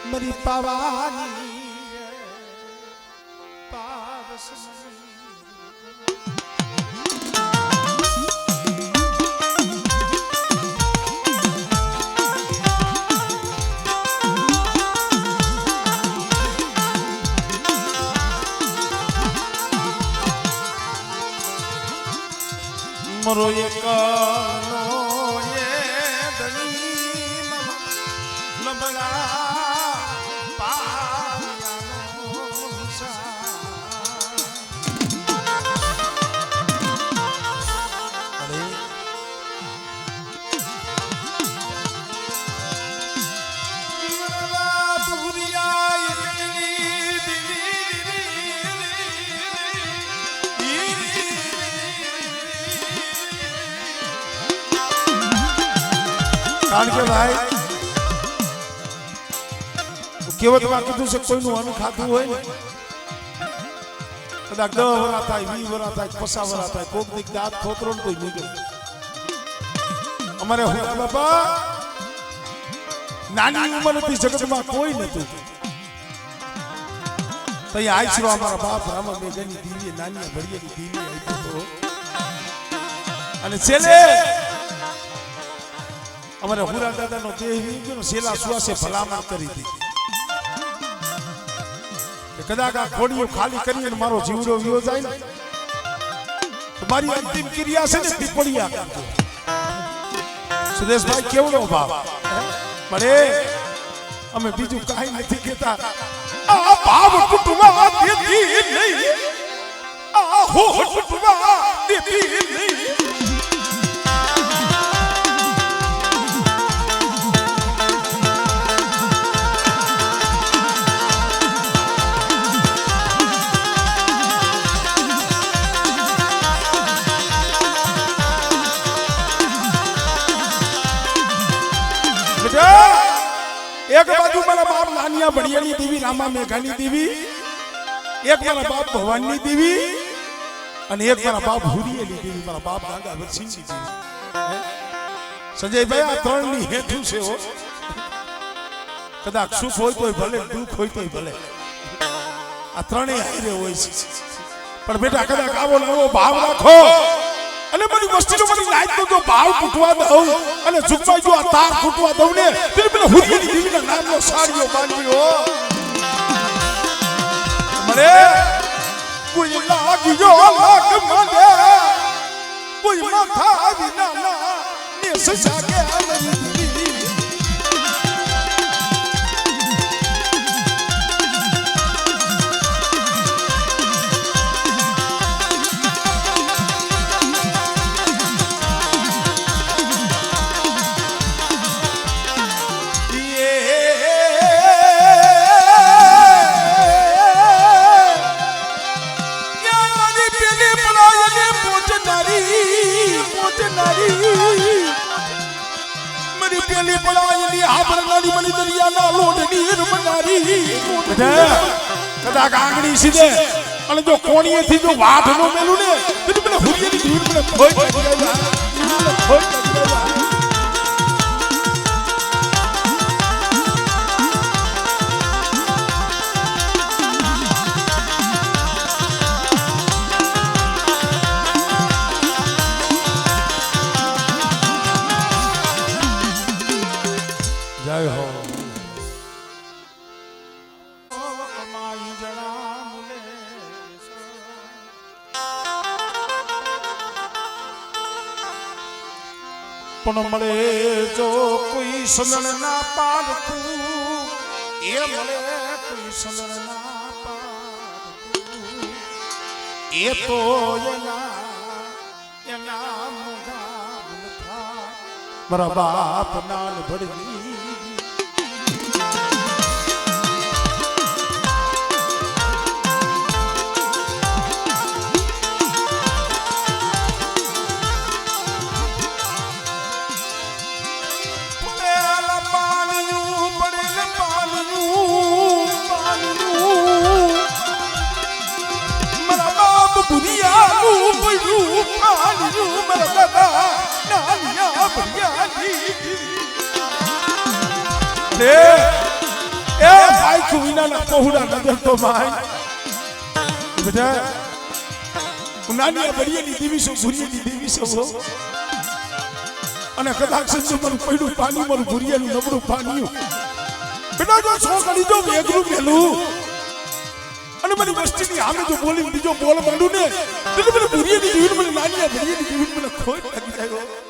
મરી પાવાની પારસ મરો એકનો એ ધણી લબડા પાયાનો અરે કારણ કે ભાઈ કેવતમાં કીધું છે કોઈનું અન્ન ખાતું હોય ને કદાચ 10 વરા થાય 20 વરા થાય 50 વરા થાય કોક દીક દાંત ખોતરો ને કોઈ નીકળે અમારે બાપા નાની ઉંમરથી જગતમાં કોઈ નતું તો એ આશરો અમારા બાપ રામા મેઘની દીવી નાની ભળિયાની દીવી આપ્યો તો અને છેલ્લે અમારે હુરા દાદાનો દેહ વી ગયો સેલા સુવાસે ભલામણ કરી દીધી કે કદાચ આ ખોડીઓ ખાલી કરીને મારો જીવડો વિયો જાય ને તો મારી અંતિમ ક્રિયા છે ને પીપળિયા કરજો સુરેશભાઈ કેવડો ભાવ મળે અમે બીજું કાંઈ નથી કહેતા આ ભાવ કુટુંબા દેતી નહીં આ હો કુટુંબા દેતી નહીં એક બાજુ મારા બાપ નાનિયા ભડિયાની દેવી રામા મેઘાની દેવી એક મારા બાપ ભવાનની દેવી અને એક મારા બાપ હુરિયેની દેવી મારા બાપ દાદા વરસિંહની દેવી સંજયભાઈ આ ત્રણની હેઠું છે હો કદાચ સુખ હોય તોય ભલે દુઃખ હોય તોય ભલે આ ત્રણેય હારે હોય છે પણ બેટા કદાચ આવો નવો ભાવ રાખો અને બધી વસ્તીનો બધી લાઈટનો જો ભાવ તૂટવા દઉં અને ઝુકવાઈ જો આ તાર તૂટવા દઉં ને તો પેલા હુરિયાની દેવીના નામનો સાડીઓ બાંધ્યો મરે કોઈ લાગ્યો લાગ મને કોઈ માથા વિના ના ને સજાગે કદાચ આંગળી સીધે અને જો કોણીએથી જો વાઢ નો મેલું ને તો પેલા હુરિયાની જીવ મને ખોઈ જય હો પણ મળે જો કોઈ સમણ ના પાડતું એ મળે કોઈ સમણ ના પાડતું એ તો એના મોઢા મારા બાપ નાન ભડવી એ ભાઈ કુવીના પહોળા નજર તો ભાઈ બેટા નાની બડીની દેવી છો ભુરિયાની દેવી છો અને કદાચ સંજુ મારું પડ્યું પાણી મારું ભુરિયાનું નબળું પાણી બેટા જો સો કરી દો વેગરું મેલું અને મારી વસ્તીની સામે જો બોલી બીજો બોલ માંડું ને એટલે મને ભુરિયાની દેવી મને નાની ભુરિયાની દેવી મને ખોટ લાગી જાય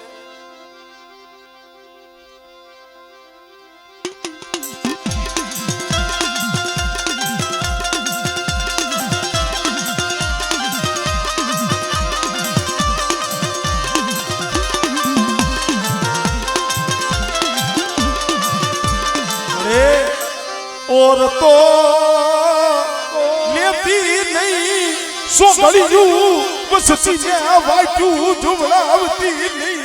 और तो लेती नहीं सो गलियू बस सीने वाटू जुवलावती नहीं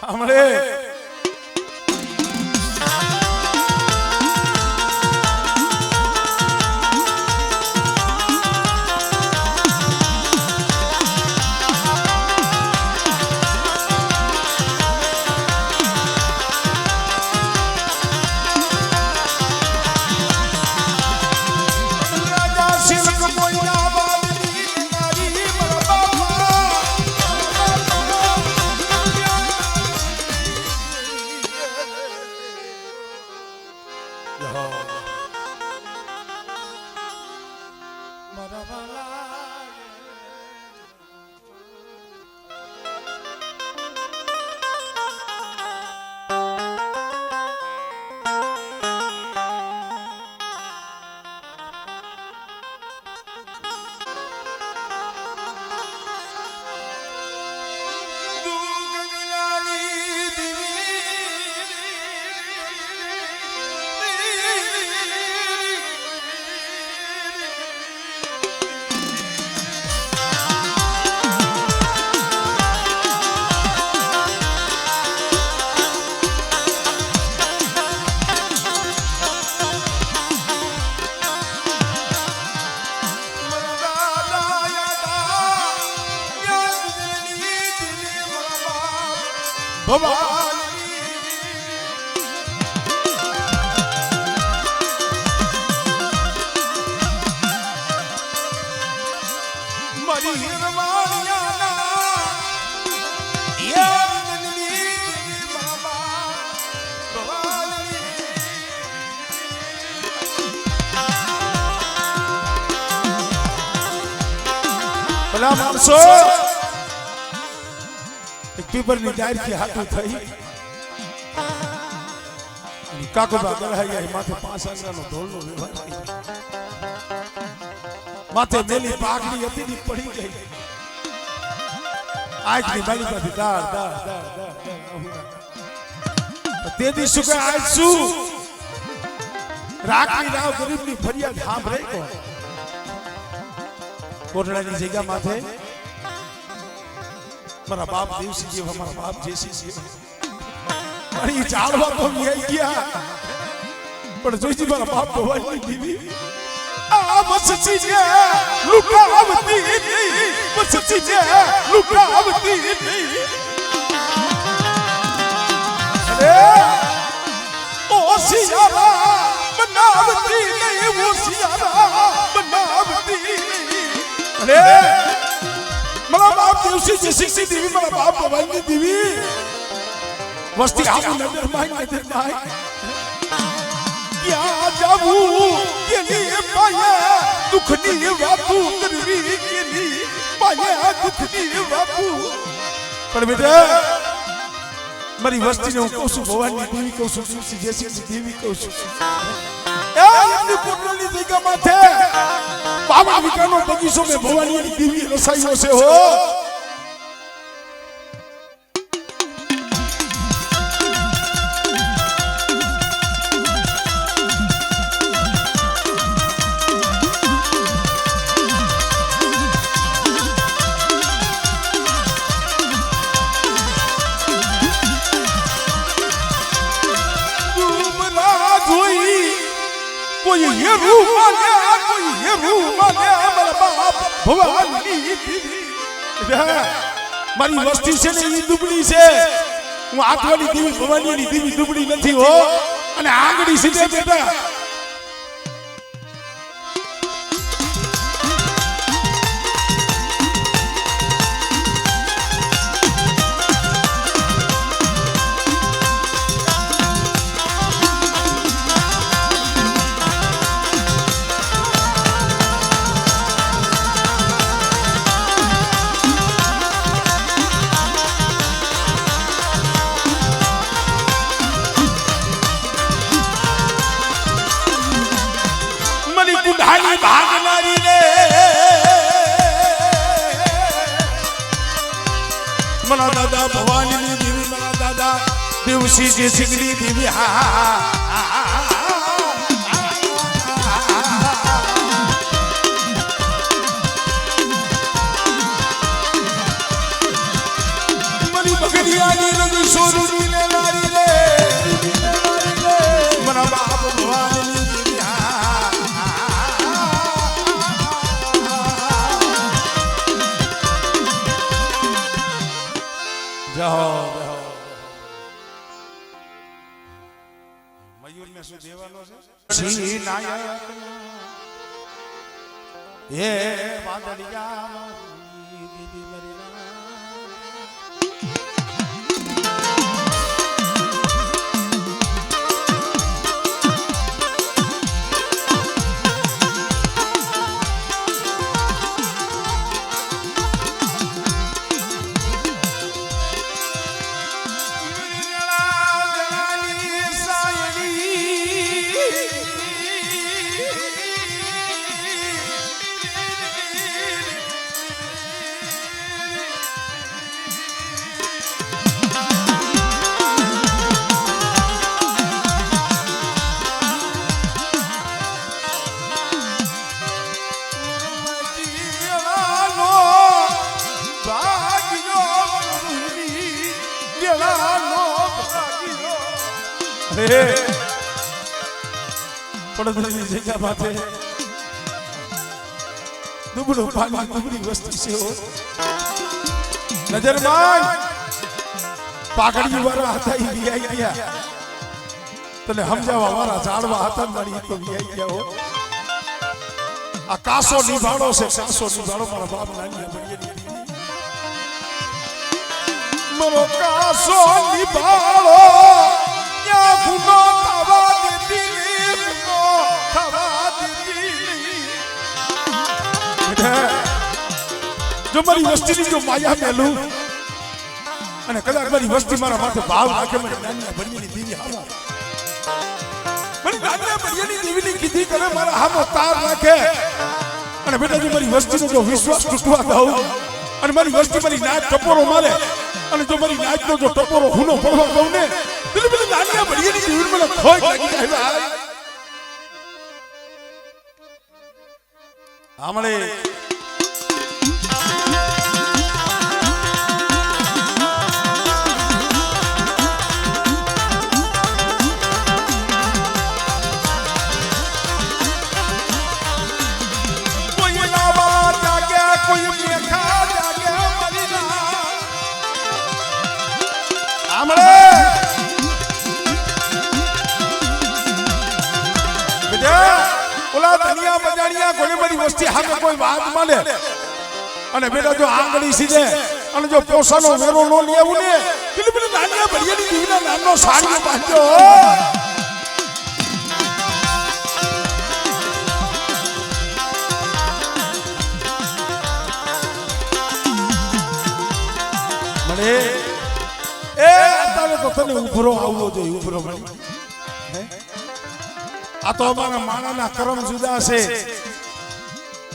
हमरे ભલા માણસો એક પીપરની ડાયર થી હાથું થઈ કાકોબા ગળાઈ માથે 5 આંગળાનો ઢોલનો વ્યવહાર માથે મેલી પાઘડી હતી ની પડી ગઈ આંખની બાલીમાંથી દાળ દાળ દાળ દાળ તેદી સુકે આજ શું રાખની રાવ ગરીબની ફરિયાદ સાંભળે કોણ કોટડાની જગ્યા માથે મારા બાપ દેવસી જેવા મારા બાપ જેસી જેવા અને ચાલવા તો આવી ગયા પણ જોઈજી મારા બાપ ભવાની દીવી આ બસસી જે લુકાવતી નહીં બસસી જે લુકાવતી નહીં અરે ઓ સિયારા બનાવતી નહીં ઓ સિયારા બનાવતી અરે મારા બાપ દેવસી જેસી દેવી મારા બાપ ભવાની દેવી વસ્તી આવું નજર માય ક્યાં જાવું કે લીએ પાયા દુખની વાતું કરવી કે લીએ પાયા દુખની વાતું પણ બેટા મારી વસ્તીને હું કહું છું ભવાની દેવી કહું છું દેવસી જેસી દેવી કહું છું એ એમની કોટલાની જગ્યા માથે બાબા વિકાનો બગીચો મે ભવાનીની દેવી રસાયો છે હો કોઈ હેરું માને કોઈ હેરું માને મારા બાપ ભવાની મારી વસ્તી છે ને ઈ દુબળી છે હું આઠવાડી દેવી ભવાનીની દેવી દુબળી નથી હો અને આંગળી સીધે બેટા ભાગનારી રે મના દાદા ભવાનીની દેવી મના દાદા દેવસી જે સિગડી દેવી મની બગડિયાની રંગ સોરુની લે લારી રે મના બાપ ભવાનીની મયુર ને શું દેવાનો છે શ્રી નાયક એ વાદળિયા દીદી મરીના પડદરની જગ્યા માથે દુબળો પાણી દુબળી વસ્તી છે નજર માન પાઘડી વાળા હતા ઈ વિયાઈ ગયા તને સમજાવવા વાળા ઝાડવા હતા મારી તો વિયાઈ ગયા હો આ કાસો નિભાડો છે કાસો નિભાડો મારા બાપ નાની બળીની મરો કાસો નિભાડો યા ગુનો તવા દેતી જો મારી વસ્તીની જો માયા મેલું અને કદાચ મારી વસ્તી મારા માથે ભાવ રાખે મને નાની બળીની દેવી હાલો મને નાની બળીની દેવીની કીધી કરે મારા હામો તાર રાખે અને બેટા જો મારી વસ્તીનો જો વિશ્વાસ તૂટવા દઉં અને મારી વસ્તી મારી નાચ ટપોરો મારે અને જો મારી નાચનો જો ટપોરો હુનો પડવા દઉં ને એટલે નાની બળીની દેવી મને ખોટ લાગી જાય આમળે કોઈ લાવા જાગ્યા કોઈ મેખા જાગ્યા મરીના આમળે બેટા ઓલા દનિયા બજાણિયા કોઈ મારી વસ્તી હાથે કોઈ વાત માને અને બેટા જો આંગળી સીધે અને જો પોસાનો વેરો નો લેવું ને એટલે મને નાનિયા ભડિયાની દીવીના નામનો સાડી બાંધ્યો મને એ અત્યારે તો તને ઉભરો આવવો જોઈએ ઉભરો મળી હે આ તો અમારા માણાના કરમ જુદા છે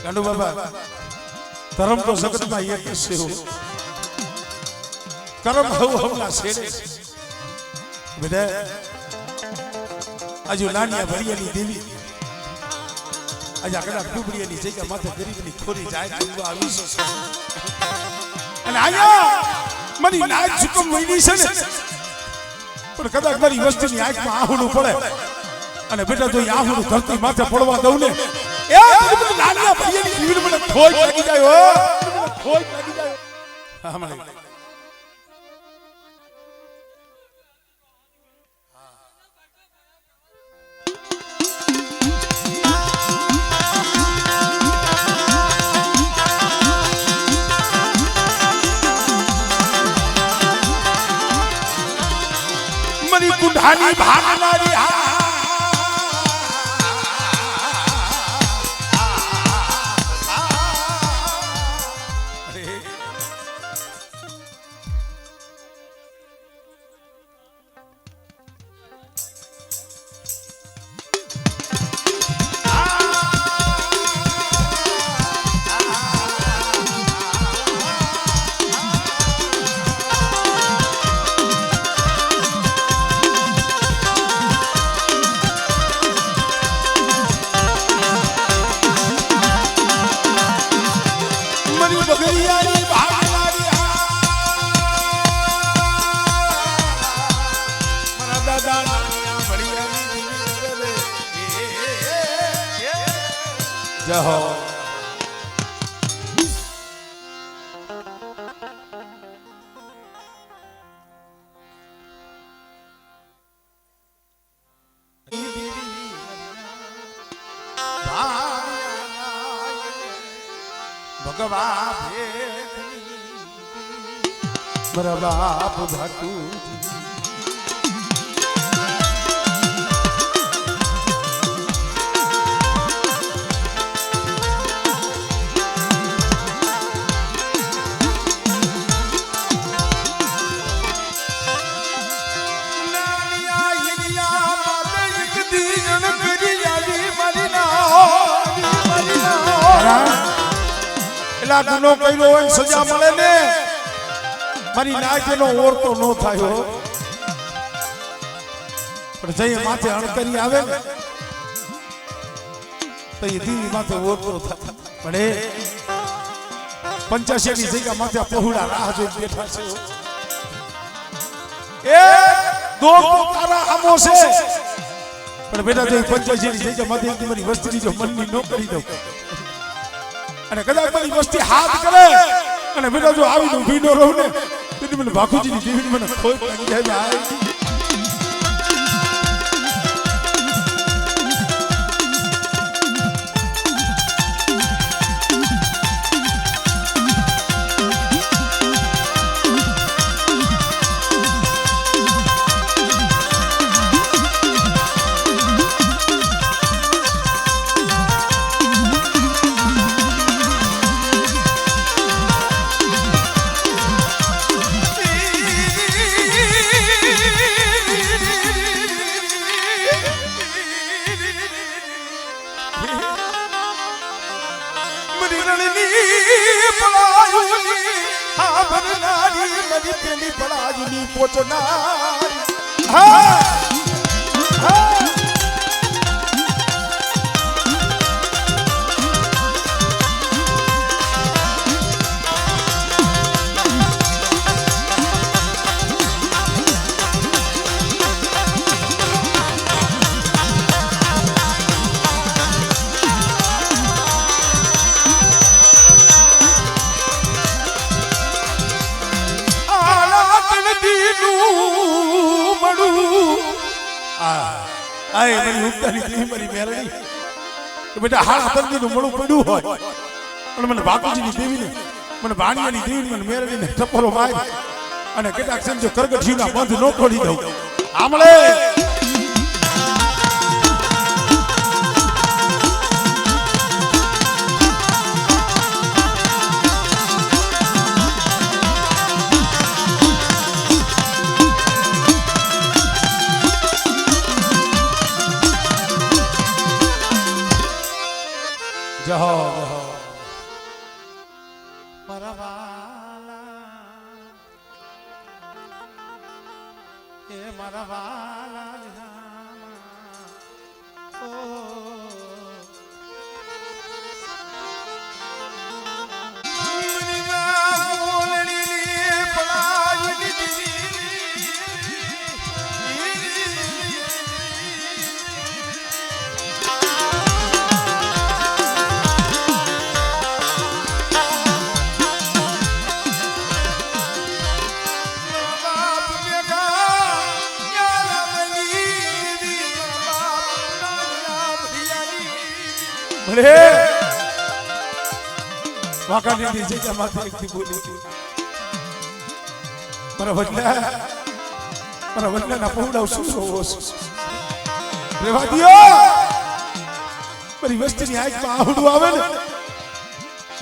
ગાંડુ બાબા ધર્મ તો જગતમાં એક જ છે કરમ હવલા છેડે બેટા આજુ નાનિયા ભરિયાની દેવી આજે કદાચ ડુબડીયાની જગ્યા માથે ગરીબની ખોરી જાય તો આવી છે અને આયા મારી નાચ સુકમ વઈની છે ને પણ કદાચ મારી વસ્તીની આંખમાં આહુડું પડે અને બેટા જો આ હું ધરતી માથે પડવા દઉં ને એ નાના ભાઈની જીવન મને ખોઈ લાગી જાય હો ખોઈ લાગી જાય હા મને મરી કુંઢાની ભાગનારી જય હો ભગવા મારા બાપ ભાટુ ગુનો કર્યો હોય સજા મળે ને મારી નાયનો ઓરતો નો થાય હો પણ જઈએ માથે અણકરી આવે ને તો એ દીવી માથે ઓરતો થાય પણ એ 85 ની જગ્યા માથે પહોળા રાહ જોઈ બેઠા છે એ દો તારા આમો છે પણ બેટા જો 85 ની જગ્યા માથે મારી વસ્તી જો મનની નો કરી દઉં અને કદાચ મારી વસ્તી હાથ કરે અને બેટા જો આવીને ઊભી ન રહું ને તેથી મને ભાખુજીની દેવીને મને ખોટ લાગી જાય આય મારી ઉગતાની દેવી મારી મેરડી તો બેટા હાડા તંદીનું મળું પડ્યું હોય અને મને ભાગુજીની દેવીને મને ભાણિયાની દેવીને મને મેરડીને ટપોરો મારી અને કેટલાક સમજો કરગઠિયુંના બંધ નો તોડી દઉં આમળે જહો જહો મારા વાલા ઓ ભલે વાકાની જગ્યા માથે એકથી બોલી મારા વડલા ના પૌડાવ શું જોવો રેવા દિયો મારી વસ્તીની આંખમાં આવડું આવે ને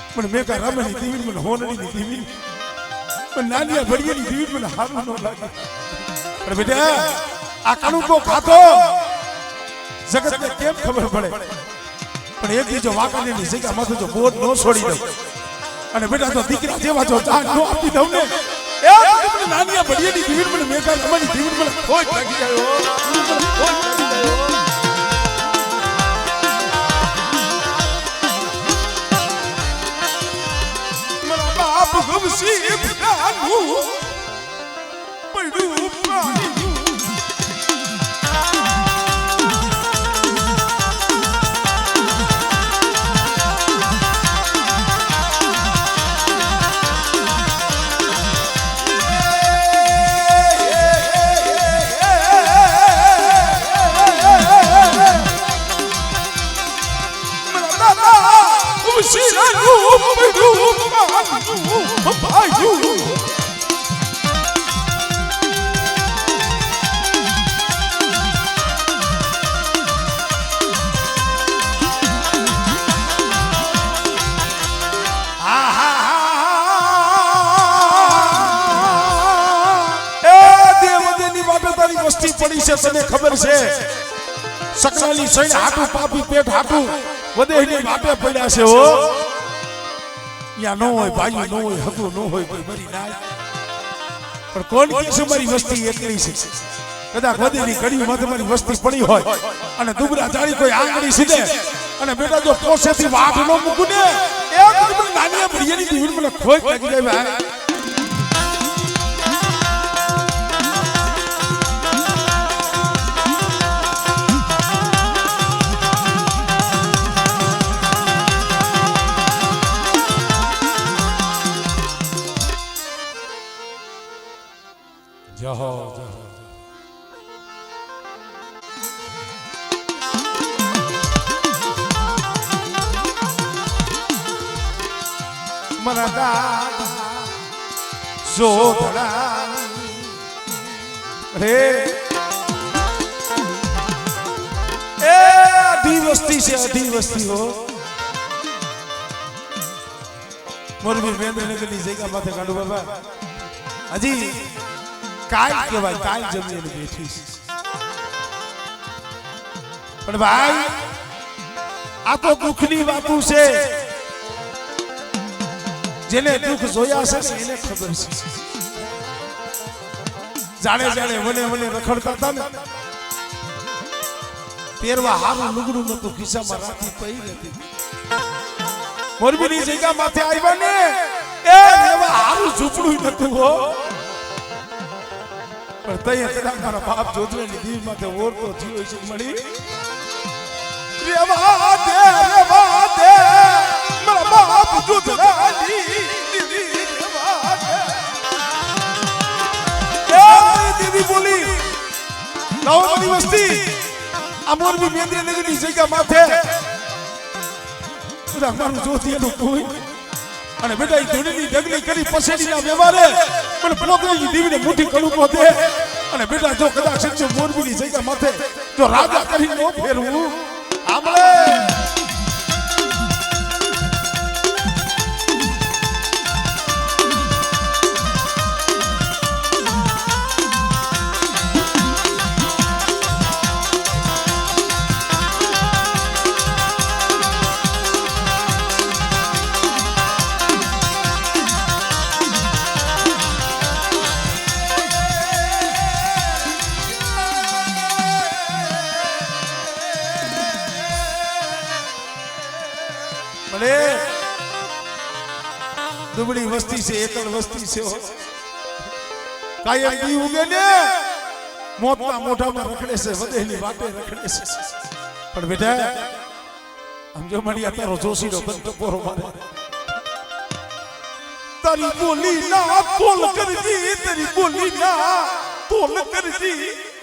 પણ મેં કા રમણી દીવી મને હોનડીની દીવી પણ નાનિયા ભડિયાની દીવી મને હારું ન લાગે પણ બેટા આ કાનું કો ખાતો જગતને કેમ ખબર પડે પણ એક દી જો વાકાની જગ્યા માથે જો બોધ ન છોડી દઉં અને બેટા તો દીકરા જેવા જો જાન ન આપી દઉં ને એ મને નાનિયા ભડિયાની દીવી મને મેં કા રમણી દીવી મને ખોટ લાગી ગયો ગમસી પ્રાણું પડ્યું પ્રાણું વસ્તી પડી છે તને ખબર છે સકરાની સૈન હાટું પાપી પેટ હાટું વધેની વાટે પડ્યા છે હો યા નો હોય ભાઈ નો હોય હગું નો હોય કોઈ મરી નાય પણ કોણ કે છે મારી વસ્તી એકલી છે કદાચ વધેની કડીમાં તમારી વસ્તી પડી હોય અને દુબરા જાળી કોઈ આંગળી સીધે અને બેટા જો પોસેથી વાટ નો મૂકું ને એ મને નાની ભડિયાની દીવી મને ખોઈ લાગી જાય ભાઈ જહો મારા દાદા જોધડા રે એ અઢી વસ્તી છે અઢી વસ્તી હો મોરબી મેંદનગરની જગ્યા માથે કાઢું બાબા હજી કાલ કહેવાય કાલ જમીને બેઠી પણ ભાઈ આ તો દુઃખની વાતું છે જેને દુઃખ જોયા છે એને ખબર છે જાણે જાણે મને રખડતા હતા ને પહેરવા હારું લુગડું નતું ખિસ્સામાં રાખી પઈ હતી મોરબીની જગ્યા માથે આવ્યા ને એ એવા હારું ઝૂપડું નતું હો પણ તઈ કદાચ મારા બાપ જોધરાની દીવ માથે ઓરતો થયો છે મળી રેવા દે મારા બાપ જોધરાની દીવ રેવા દે એ દીદી બોલી નવની વસ્તી આ મોરબી મેંદનગરની જગ્યા માથે મારું જોધીનું કોઈ અને બેટા એ ધૂળની ડગલી કરી પસેડીના વ્યવહારે પણ પોતની દીવીને મુઠ્ઠી કળું પોતે અને બેટા જો કદાચ સચ્ચો મોરબીની જગ્યા માથે જો રાજા કરી નો ફેરવું આમળે દુબળી વસ્તી છે એકલ વસ્તી છે કાયમ દી ઉગે ને મોટના મોઢામાં રખડે છે વધેલી વાટે રખડે છે પણ બેટા સમજો મળી તારો જોશીનો બંધપોરો મારે તારી બોલી ના તોલ કરજી તારી બોલી ના તોલ કરજી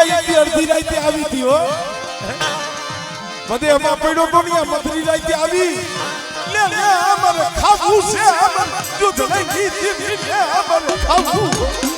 ક્યાં એક અડધી રાતે આવી હતી હો બધે એમાં પડ્યો તો ને મધરી રાતે આવી લે લે અમારે ખાવું છે અમારે દૂધ લઈ દીધી લે અમારે ખાવું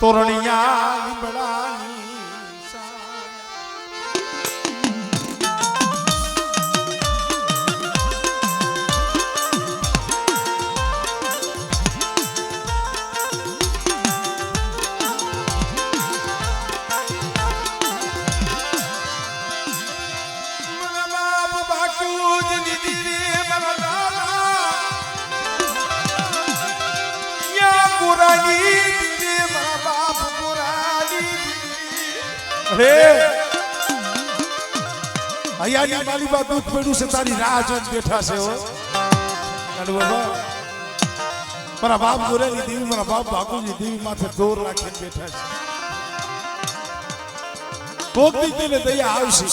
તોરણિયા લીમડાની અહીંયા મારી બા દુઃખ પડ્યું છે તારી રાહ જોઈને બેઠા છે હો બાબા મારા બાપ ગોરેની દેવી મારા બાપ બાપુજી દેવી માથે દોર રાખીને બેઠા છે કોક દી તેને દયા આવશે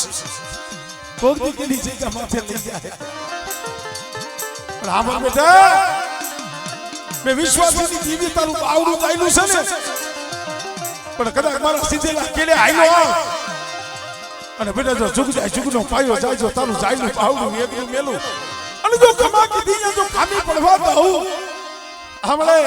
કોક દી કેની જગ્યા માથે લઈ જાય પણ આમાં બેટા મેં વિશ્વાસની દેવી તારું બાવડું ચાલ્યું છે ને પણ કદાચ મારા સીધેલા કેડે આયલો અને બેટા જો જુગ જાય જુગનો પાયો જાય જો તારું જાયનું પાવડું એકલું મેલું અને જો ખમા કીધી જો ખામી પડવા દઉં હમણે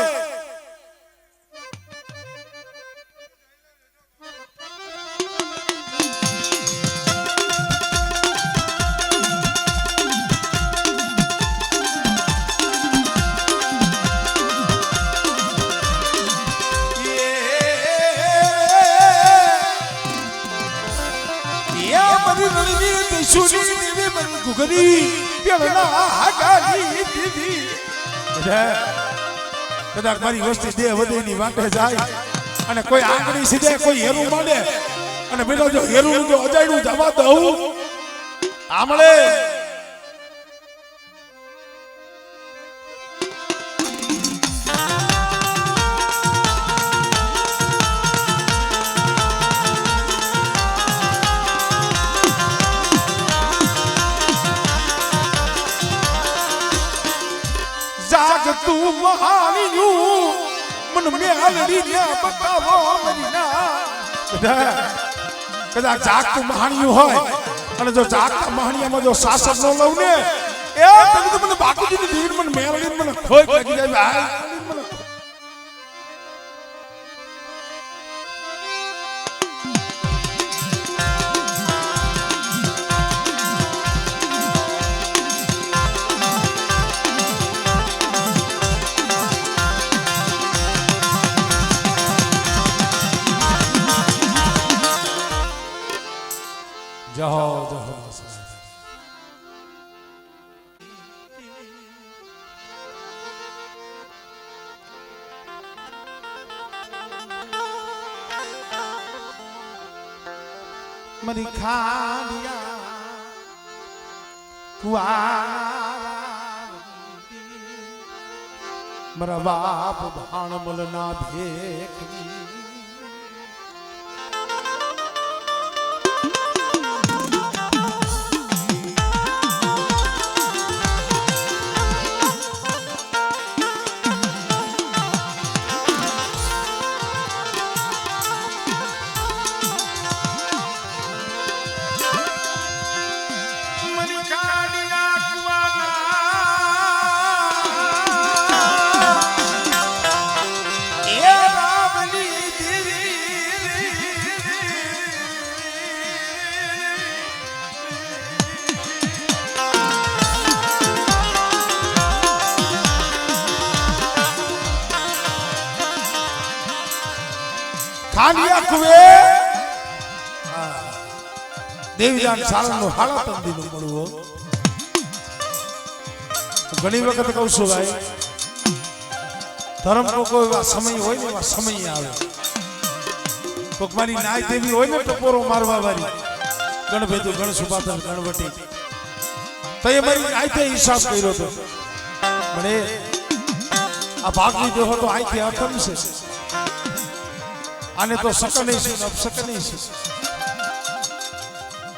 કદાચ મારી વસ્તી દેહ વધેની વાંટે જાય અને કોઈ આંગળી સીધે કોઈ હેરું માંડે અને બેટા જો હેરું જો અજાયડું જવા દઉં આમળે તું મહાનિયું મન મેલડી ને બતાવો મરીના કદાચ જાગતું મહાનિયું હોય અને જો જાગતા મહાનિયામાં જો શાસન ન લઉં ને એ તને મને બાપુજીની દેવી મને મેલડી મને ખોઈ લાગી જાય ભાઈ જાઓ જાઓ મરી ખાલિયા કુઆ મારા બાપ ભાણમલ ના ભેખની ખાલિયા કુએ દેવીદાન સારંગનું હાડા તંદીનું મળવું ઘણી વખત કહું છું ભાઈ ધર્મ કોઈ એવા સમય હોય ને એવા સમય આવે કોક મારી નાય દેવી હોય ને ટપોરો મારવા વાળી ગણભેદુ ગણ સુપાતર ગણવટી તો એ મારી નાયતે હિસાબ કર્યો હતો મને આ ભાગની દેહો તો આઈથી અકમ છે આને તો શકને છે ને અપશકને છે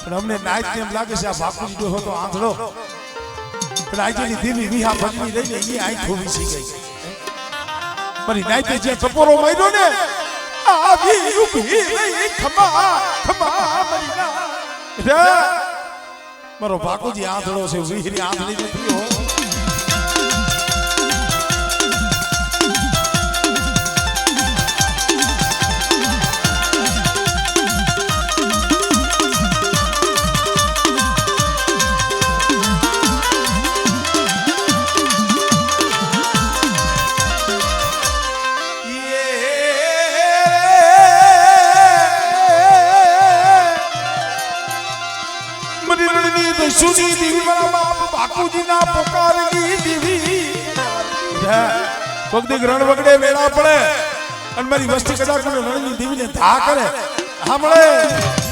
પણ અમને નાયત એમ લાગે છે આ ભાગની દેહો તો આંધળો પણ આજની ધીમી વિહા ભગની લઈને એ આઈ થોવી સી ગઈ મારી નાયતે જે ટપોરો માર્યો ને આવી ઉભી રહી ખમા ખમા મારી ના મારો બાકુજી આંધળો છે વીહરી આંધળી નથી હો સુની દેવી મારા બાપ બાકુજી ના પોકારની દેવી કોક દી રણ વગડે વેળા પડે અને મારી વસ્તી કદાચ રણની દેવીને ધા કરે સાંભળે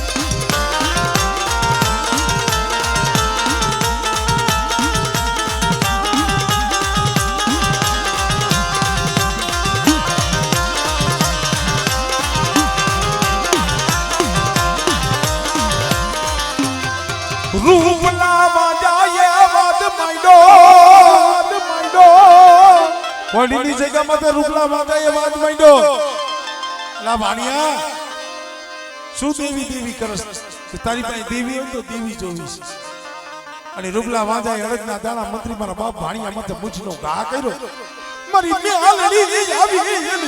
રૂપલા વાજાએ વાદ માંડો કોડીની જગ્યામાં તો રૂપલા વાજાએ વાદ માંડો લા ભાણિયા શું દેવી દેવી કરસ તારી પાસે દેવી હોય તો દેવી જોવી અને રૂપલા વાજાએ અડદના દાણા મંત્રી મારા બાપ ભાણિયા મતે મૂછનો ઘા કર્યો મારી મેલડી આવી